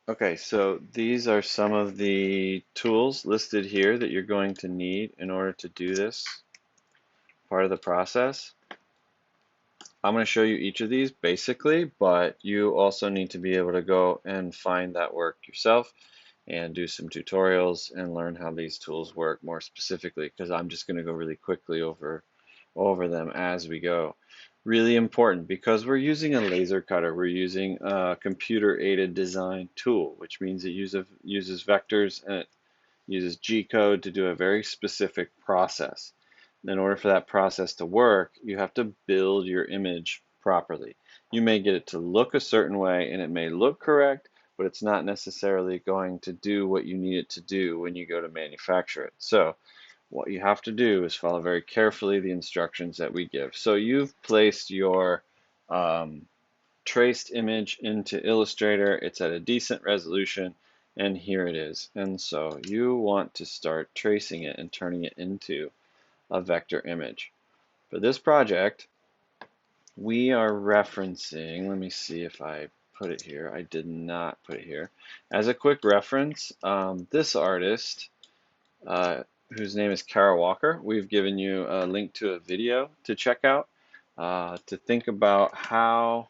Okay, so these are some of the tools listed here that you're going to need in order to do this part of the process. I'm going to show you each of these basically, but you also need to be able to go and find that work yourself and do some tutorials and learn how these tools work more specifically, because I'm just going to go really quickly over them as we go. Really important because we're using a laser cutter. We're using a computer-aided design tool, which means it uses vectors and it uses G-code to do a very specific process. In order for that process to work, you have to build your image properly. You may get it to look a certain way and it may look correct, but it's not necessarily going to do what you need it to do when you go to manufacture it. So what you have to do is follow very carefully the instructions that we give. So you've placed your um, traced image into Illustrator. It's at a decent resolution, and here it is. And so you want to start tracing it and turning it into a vector image. For this project, we are referencing, let me see if I put it here. I did not put it here. As a quick reference, this artist, uh, whose name is Kara Walker, we've given you a link to a video to check out to think about how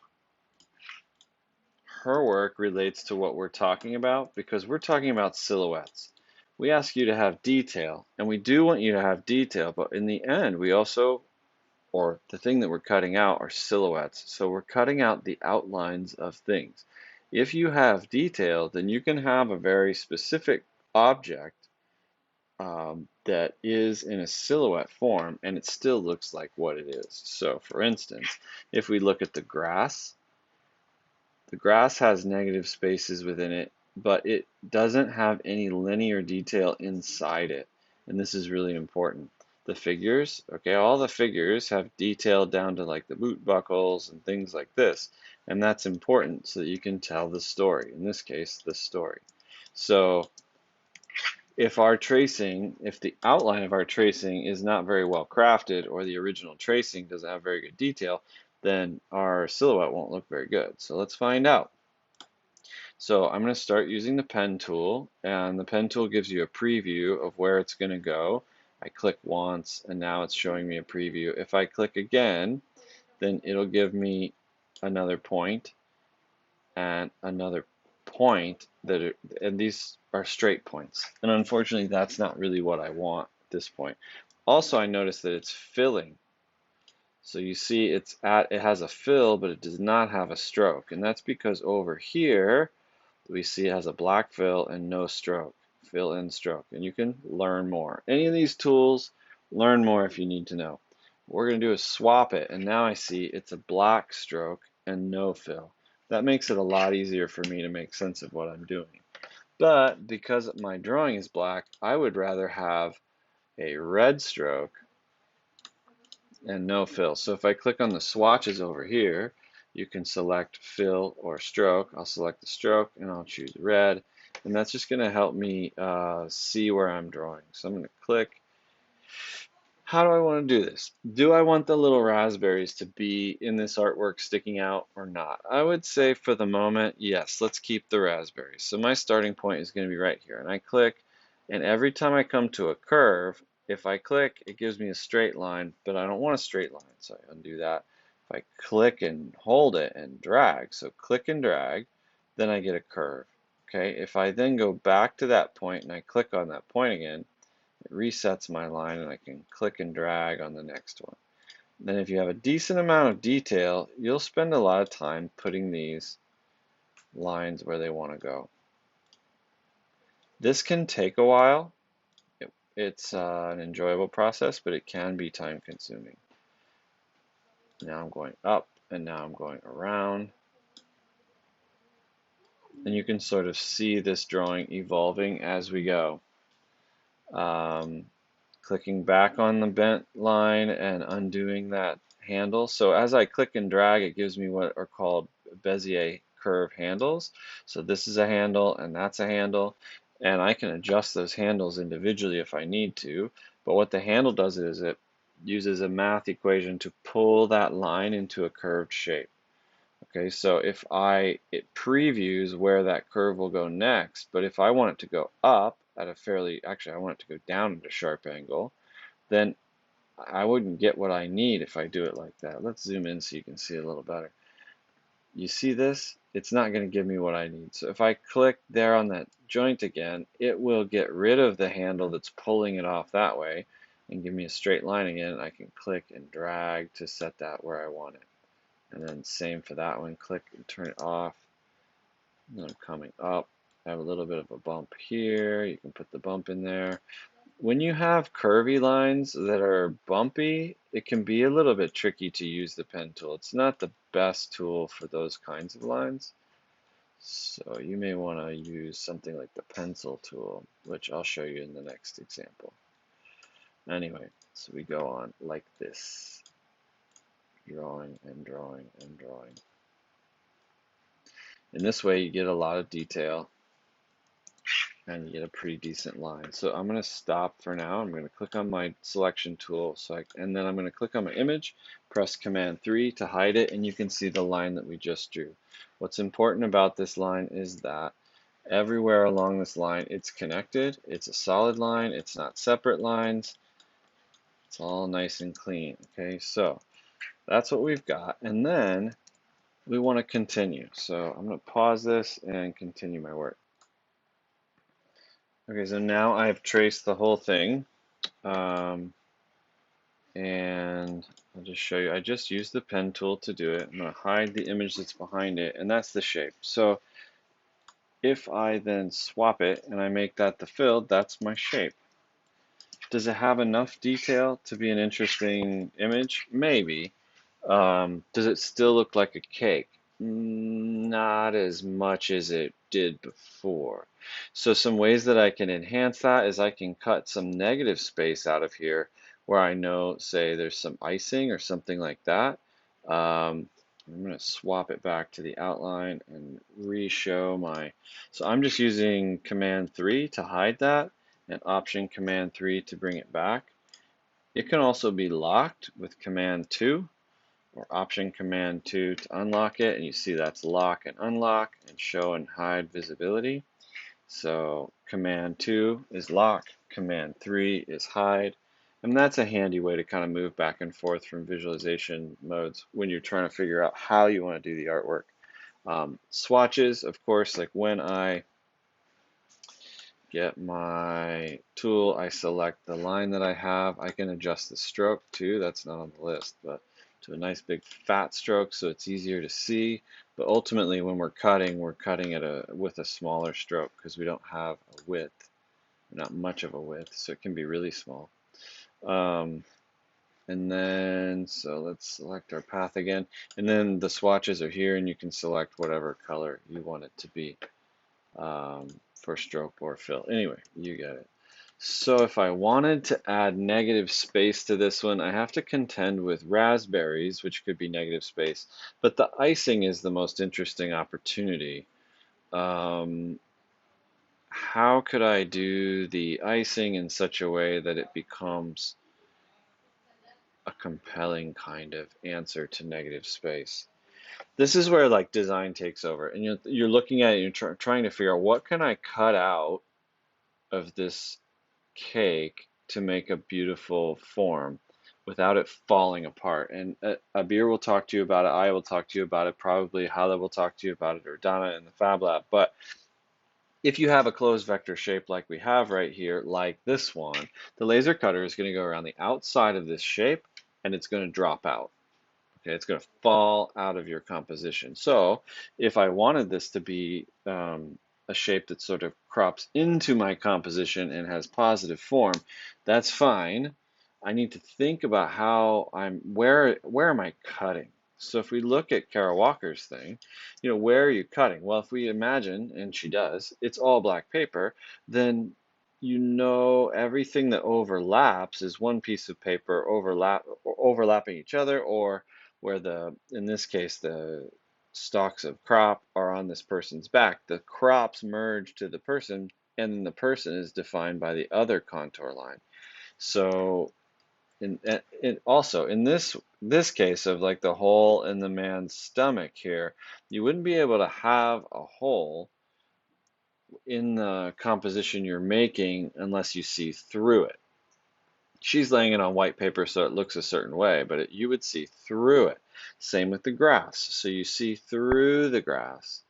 her work relates to what we're talking about, because we're talking about silhouettes. We ask you to have detail, and we do want you to have detail, but in the end, we also, or the thing that we're cutting out are silhouettes. So we're cutting out the outlines of things. If you have detail, then you can have a very specific object that is in a silhouette form, and it still looks like what it is. So for instance, if we look at the grass has negative spaces within it, but it doesn't have any linear detail inside it. And this is really important. The figures, okay, all the figures have detail down to like the boot buckles and things like this. And that's important so that you can tell the story. In this case, the story. So if the outline of our tracing is not very well crafted, or the original tracing doesn't have very good detail, then our silhouette won't look very good. So let's find out. So I'm going to start using the pen tool, and the pen tool gives you a preview of where it's going to go. I click once, and now it's showing me a preview. If I click again, then it'll give me another point and another point and these are straight points. And unfortunately, that's not really what I want at this point. Also, I notice that it's filling. So you see it has a fill, but it does not have a stroke. And that's because over here, we see it has a black fill and no stroke, fill and stroke, and you can learn more. Any of these tools, learn more if you need to know. What we're going to do is swap it, and now I see it's a black stroke and no fill. That makes it a lot easier for me to make sense of what I'm doing. But because my drawing is black, I would rather have a red stroke and no fill. So if I click on the swatches over here, you can select fill or stroke. I'll select the stroke and I'll choose red. And that's just going to help me see where I'm drawing. So I'm going to click. How do I want to do this? Do I want the little raspberries to be in this artwork sticking out or not? I would say for the moment, yes, let's keep the raspberries. So my starting point is going to be right here. And I click, and every time I come to a curve, if I click, it gives me a straight line, but I don't want a straight line, so I undo that. If I click and hold it and drag, so click and drag, then I get a curve. Okay, if I then go back to that point and I click on that point again, it resets my line and I can click and drag on the next one. Then if you have a decent amount of detail, you'll spend a lot of time putting these lines where they want to go. This can take a while. It's an enjoyable process, but it can be time consuming. Now I'm going up and now I'm going around. And you can sort of see this drawing evolving as we go. Um, Clicking back on the bent line and undoing that handle. So as I click and drag, it gives me what are called Bezier curve handles. So this is a handle and that's a handle, and I can adjust those handles individually if I need to. But what the handle does is it uses a math equation to pull that line into a curved shape. Okay, so it previews where that curve will go next, but if I want it to go up at a actually I want it to go down at a sharp angle, then I wouldn't get what I need if I do it like that. Let's zoom in so you can see a little better. You see this? It's not going to give me what I need. So if I click there on that joint again, it will get rid of the handle that's pulling it off that way and give me a straight line again. I can click and drag to set that where I want it. And then same for that one, click and turn it off. And I'm coming up. I have a little bit of a bump here. You can put the bump in there. When you have curvy lines that are bumpy, it can be a little bit tricky to use the pen tool. It's not the best tool for those kinds of lines. So you may want to use something like the pencil tool, which I'll show you in the next example. Anyway, so we go on like this, drawing and drawing and drawing. In this way, you get a lot of detail and you get a pretty decent line. So I'm going to stop for now. I'm going to click on my selection tool, and then I'm going to click on my image, press Command 3 to hide it, and you can see the line that we just drew. What's important about this line is that everywhere along this line, it's connected. It's a solid line. It's not separate lines. It's all nice and clean. Okay, so that's what we've got. And then we want to continue. So I'm going to pause this and continue my work. Okay, so now I've traced the whole thing. And I'll just show you. I just used the pen tool to do it. I'm going to hide the image that's behind it, and that's the shape. So if I then swap it and I make that the fill, that's my shape. Does it have enough detail to be an interesting image? Maybe. Does it still look like a cake? Not as much as it did before. So some ways that I can enhance that is I can cut some negative space out of here where I know, say, there's some icing or something like that. I'm going to swap it back to the outline and re-show my... So I'm just using Command 3 to hide that and Option Command 3 to bring it back. It can also be locked with Command 2 or Option Command 2 to unlock it, and you see that's lock and unlock and show and hide visibility. So Command 2 is lock, Command 3 is hide, and that's a handy way to kind of move back and forth from visualization modes when you're trying to figure out how you want to do the artwork. Swatches, of course, like when I get my tool, I select the line that I have. I can adjust the stroke too, that's not on the list, but to a nice big fat stroke so it's easier to see. But ultimately when we're cutting it with a smaller stroke because we don't have a width, not much of a width, so it can be really small. And then, so let's select our path again. And then the swatches are here and you can select whatever color you want it to be for stroke or fill. Anyway, you get it. So if I wanted to add negative space to this one, I have to contend with raspberries, which could be negative space, but the icing is the most interesting opportunity. How could I do the icing in such a way that it becomes a compelling kind of answer to negative space? This is where like design takes over, and you're looking at it, you're trying to figure out what can I cut out of this cake to make a beautiful form without it falling apart. And Abir will talk to you about it. I will talk to you about it. Probably Hala will talk to you about it, or Donna in the Fab Lab. But if you have a closed vector shape like we have right here, like this one, the laser cutter is going to go around the outside of this shape and it's going to drop out. Okay, it's going to fall out of your composition. So if I wanted this to be a shape that sort of crops into my composition and has positive form, that's fine. I need to think about where am I cutting? So if we look at Kara Walker's thing, where are you cutting? Well, if we imagine, and she does, it's all black paper, then everything that overlaps is one piece of paper overlapping each other, or where in this case, the stalks of crop are on this person's back. The crops merge to the person, and the person is defined by the other contour line. So also in this case of like the hole in the man's stomach here, you wouldn't be able to have a hole in the composition you're making unless you see through it. She's laying it on white paper so it looks a certain way, but you would see through it. Same with the grass. So you see through the grass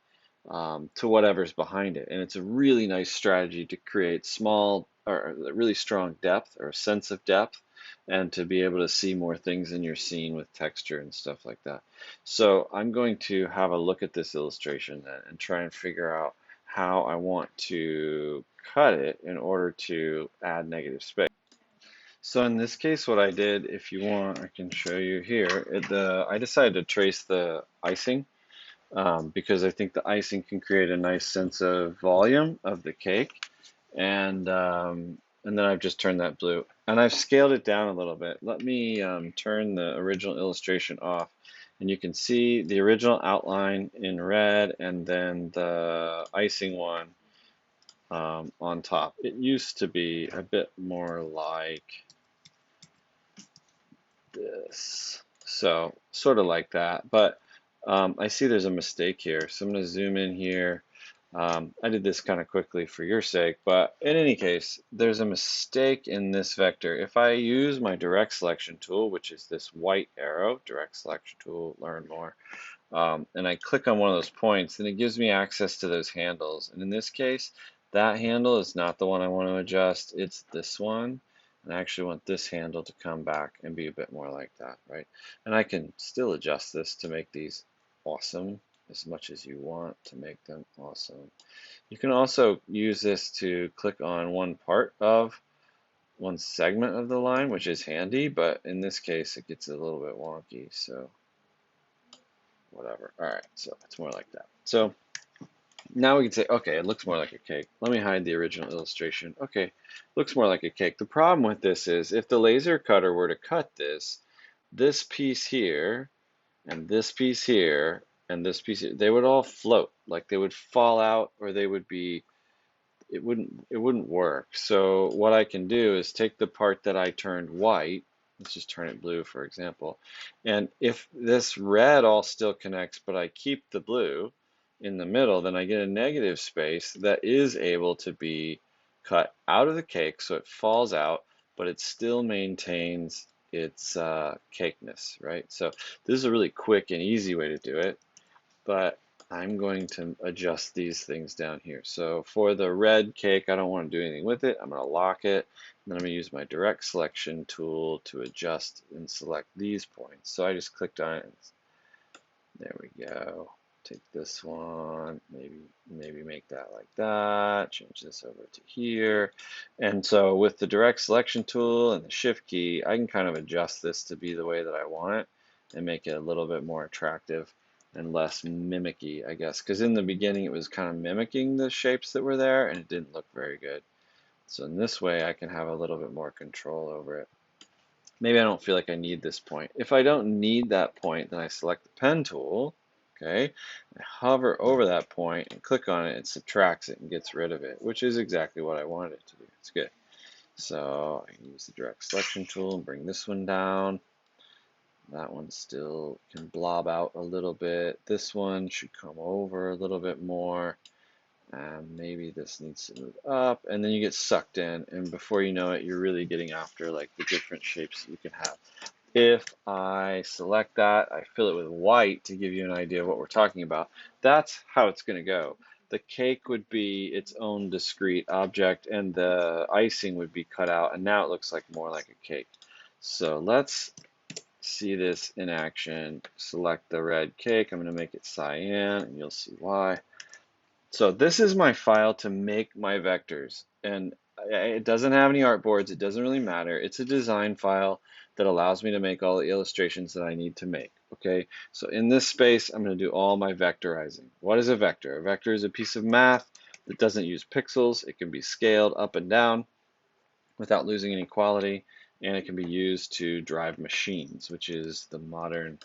to whatever's behind it. And it's a really nice strategy to create small or really strong depth or a sense of depth and to be able to see more things in your scene with texture and stuff like that. So I'm going to have a look at this illustration then and try and figure out how I want to cut it in order to add negative space. So in this case, what I did, if you want, I can show you here. I decided to trace the icing because I think the icing can create a nice sense of volume of the cake, and then I've just turned that blue, and I've scaled it down a little bit. Let me turn the original illustration off, and you can see the original outline in red, and then the icing one on top. It used to be a bit more like this. So sort of like that, but I see there's a mistake here. So I'm going to zoom in here. I did this kind of quickly for your sake, but in any case, there's a mistake in this vector. If I use my direct selection tool, which is this white arrow, direct selection tool, learn more, and I click on one of those points, then it gives me access to those handles. And in this case, that handle is not the one I want to adjust, it's this one. And I actually want this handle to come back and be a bit more like that, right? And I can still adjust this to make these awesome as much as you want to make them awesome. You can also use this to click on one part of one segment of the line, which is handy, but in this case it gets a little bit wonky, so whatever. All right, so it's more like that. So now we can say, okay, it looks more like a cake. Let me hide the original illustration. Okay, looks more like a cake. The problem with this is if the laser cutter were to cut this piece here, and this piece here, and this piece here, they would all float. Like they would fall out, or they would be, it wouldn't work. So what I can do is take the part that I turned white, let's just turn it blue, for example, and if this red all still connects, but I keep the blue in the middle, then I get a negative space that is able to be cut out of the cake, so it falls out, but it still maintains its cakeness, right? So this is a really quick and easy way to do it, but I'm going to adjust these things down here. So for the red cake, I don't want to do anything with it. I'm going to lock it. And then I'm going to use my direct selection tool to adjust and select these points. So I just clicked on it. There we go. Take this one, maybe make that like that, change this over to here. And so with the direct selection tool and the shift key, I can kind of adjust this to be the way that I want it and make it a little bit more attractive and less mimicky, I guess, because in the beginning it was kind of mimicking the shapes that were there and it didn't look very good. So in this way I can have a little bit more control over it. Maybe I don't feel like I need this point. If I don't need that point, then I select the pen tool, okay, I hover over that point and click on it, it subtracts it and gets rid of it, which is exactly what I wanted it to do. It's good. So I can use the direct selection tool and bring this one down. That one still can blob out a little bit. This one should come over a little bit more. And maybe this needs to move up, and then you get sucked in, and before you know it, you're really getting after like the different shapes that you can have. If I select that, I fill it with white to give you an idea of what we're talking about. That's how it's going to go. The cake would be its own discrete object, and the icing would be cut out, and now it looks like more like a cake. So let's see this in action. Select the red cake. I'm going to make it cyan, and you'll see why. So this is my file to make my vectors, and it doesn't have any artboards. It doesn't really matter. It's a design file that allows me to make all the illustrations that I need to make. Okay, so in this space, I'm going to do all my vectorizing. What is a vector? A vector is a piece of math that doesn't use pixels. It can be scaled up and down without losing any quality, and it can be used to drive machines, which is the modern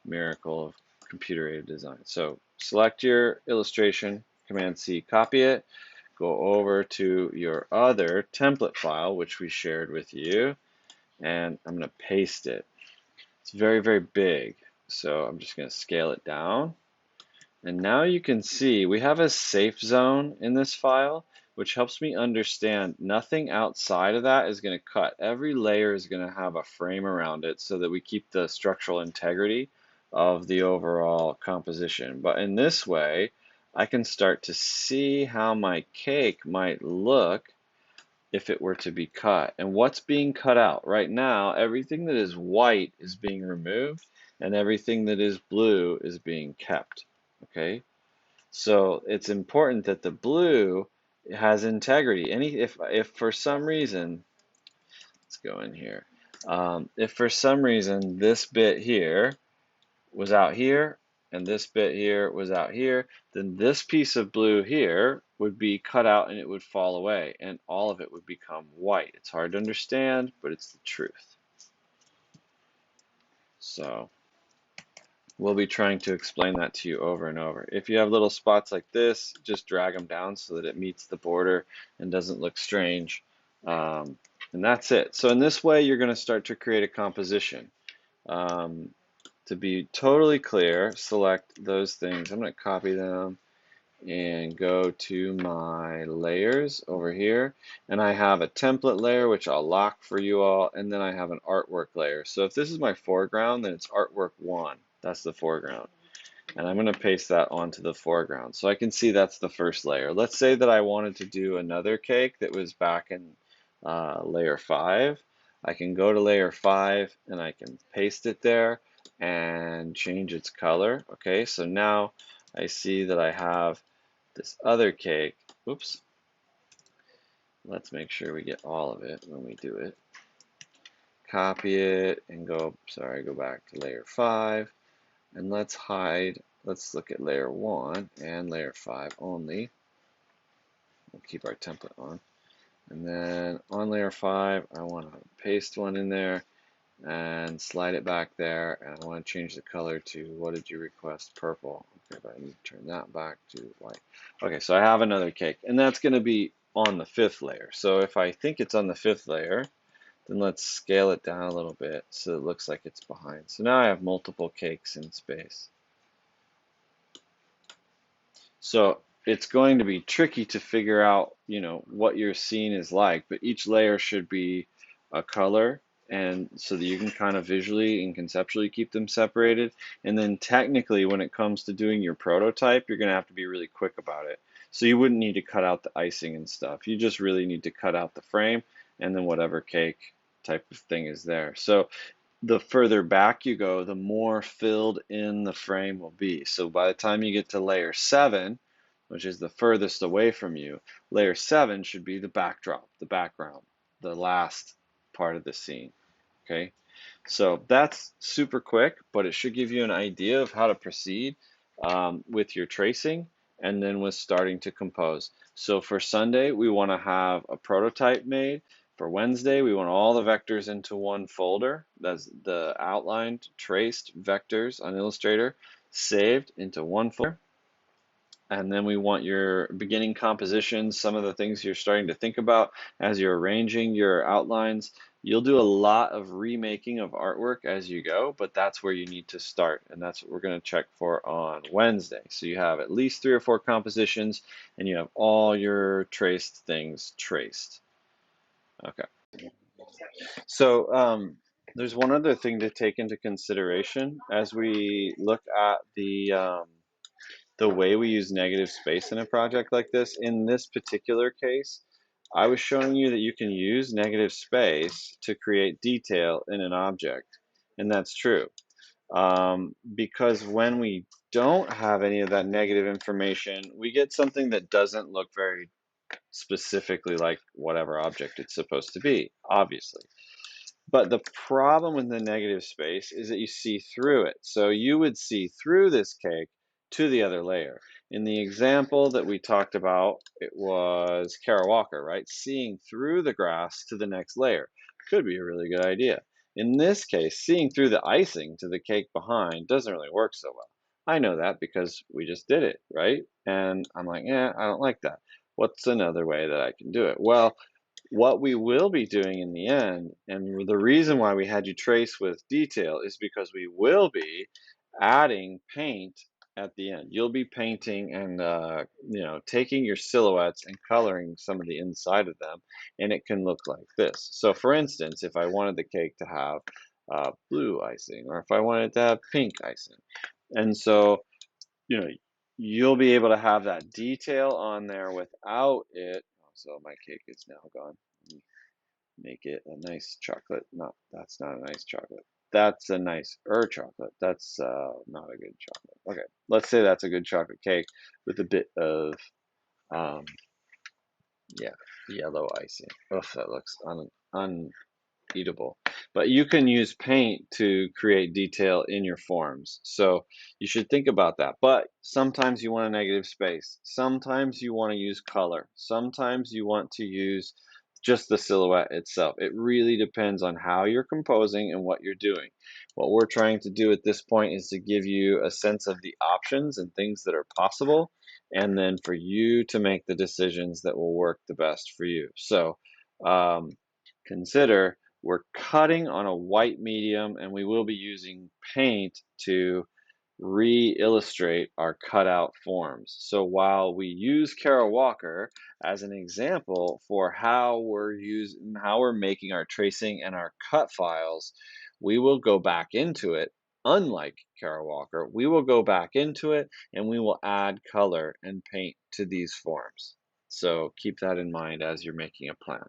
miracle of computer-aided design. So select your illustration, Command-C, copy it, go over to your other template file, which we shared with you. and I'm going to paste it. It's very, very big, so I'm just going to scale it down. And now you can see we have a safe zone in this file, which helps me understand nothing outside of that is going to cut. Every layer is going to have a frame around it so that we keep the structural integrity of the overall composition. But in this way, I can start to see how my cake might look if it were to be cut. And what's being cut out? Right now, everything that is white is being removed, and everything that is blue is being kept. Okay? So it's important that the blue has integrity. If for some reason, let's go in here. If for some reason this bit here was out here and this bit here was out here, then this piece of blue here would be cut out and it would fall away and all of it would become white. It's hard to understand, but it's the truth. So we'll be trying to explain that to you over and over. If you have little spots like this, just drag them down so that it meets the border and doesn't look strange. And that's it. So in this way, you're going to start to create a composition. To be totally clear, select those things. I'm going to copy them and go to my layers over here. And I have a template layer, which I'll lock for you all. And then I have an artwork layer. So if this is my foreground, then it's artwork 1. That's the foreground. And I'm going to paste that onto the foreground. So I can see that's the first layer. Let's say that I wanted to do another cake that was back in layer 5. I can go to layer 5 and I can paste it there and change its color. Okay, so now I see that I have this other cake. Oops. Let's make sure we get all of it when we do it. Copy it and go back to layer 5. And let's look at layer 1 and layer 5 only. We'll keep our template on. And then on layer 5, I want to paste one in there and slide it back there. And I want to change the color to, what did you request? Purple. Okay, but I need to turn that back to white. Okay, so I have another cake. And that's going to be on the 5th layer. So if I think it's on the 5th layer, then let's scale it down a little bit so it looks like it's behind. So now I have multiple cakes in space. So it's going to be tricky to figure out, what your scene is like, but each layer should be a color, and so that you can kind of visually and conceptually keep them separated. And then technically, when it comes to doing your prototype, you're going to have to be really quick about it. So you wouldn't need to cut out the icing and stuff. You just really need to cut out the frame and then whatever cake type of thing is there. So the further back you go, the more filled in the frame will be. So by the time you get to layer 7, which is the furthest away from you, layer 7 should be the backdrop, the background, the last part of the scene. Okay, so that's super quick, but it should give you an idea of how to proceed with your tracing and then with starting to compose. So for Sunday, we want to have a prototype made. For Wednesday, we want all the vectors into one folder. That's the outlined, traced vectors on Illustrator saved into one folder. And then we want your beginning compositions, some of the things you're starting to think about as you're arranging your outlines. You'll do a lot of remaking of artwork as you go, but that's where you need to start. And that's what we're going to check for on Wednesday. So you have at least 3 or 4 compositions and you have all your traced things traced. Okay. So there's one other thing to take into consideration as we look at the way we use negative space in a project like this. In this particular case, I was showing you that you can use negative space to create detail in an object, and that's true. Because when we don't have any of that negative information, we get something that doesn't look very specifically like whatever object it's supposed to be, obviously. But the problem with the negative space is that you see through it. So you would see through this cake to the other layer. In the example that we talked about, it was Kara Walker, right? Seeing through the grass to the next layer could be a really good idea. In this case, seeing through the icing to the cake behind doesn't really work so well. I know that because we just did it, right? And I'm like, I don't like that. What's another way that I can do it? Well, What we will be doing in the end, and the reason why we had you trace with detail is because we will be adding paint at the end. You'll be painting and taking your silhouettes and coloring some of the inside of them, and it can look like this. So, for instance, if I wanted the cake to have blue icing, or if I wanted to have pink icing, and so you know, you'll be able to have that detail on there without it. Oh, so my cake is now gone. Make it a nice chocolate. No, that's not a nice chocolate. That's a nice chocolate. That's not a good chocolate. Okay, let's say that's a good chocolate cake with a bit of um, yeah, yellow icing. Oh, that looks eatable. But you can use paint to create detail in your forms. So you should think about that. But sometimes you want a negative space. Sometimes you want to use color. Sometimes you want to use just the silhouette itself. It really depends on how you're composing and what you're doing. What we're trying to do at this point is to give you a sense of the options and things that are possible, and then for you to make the decisions that will work the best for you. So um, consider we're cutting on a white medium, and we will be using paint to re-illustrate our cutout forms. So while we use Kara Walker as an example for how we're making our tracing and our cut files, we will go back into it. Unlike Kara Walker, we will go back into it and we will add color and paint to these forms. So keep that in mind as you're making a plan.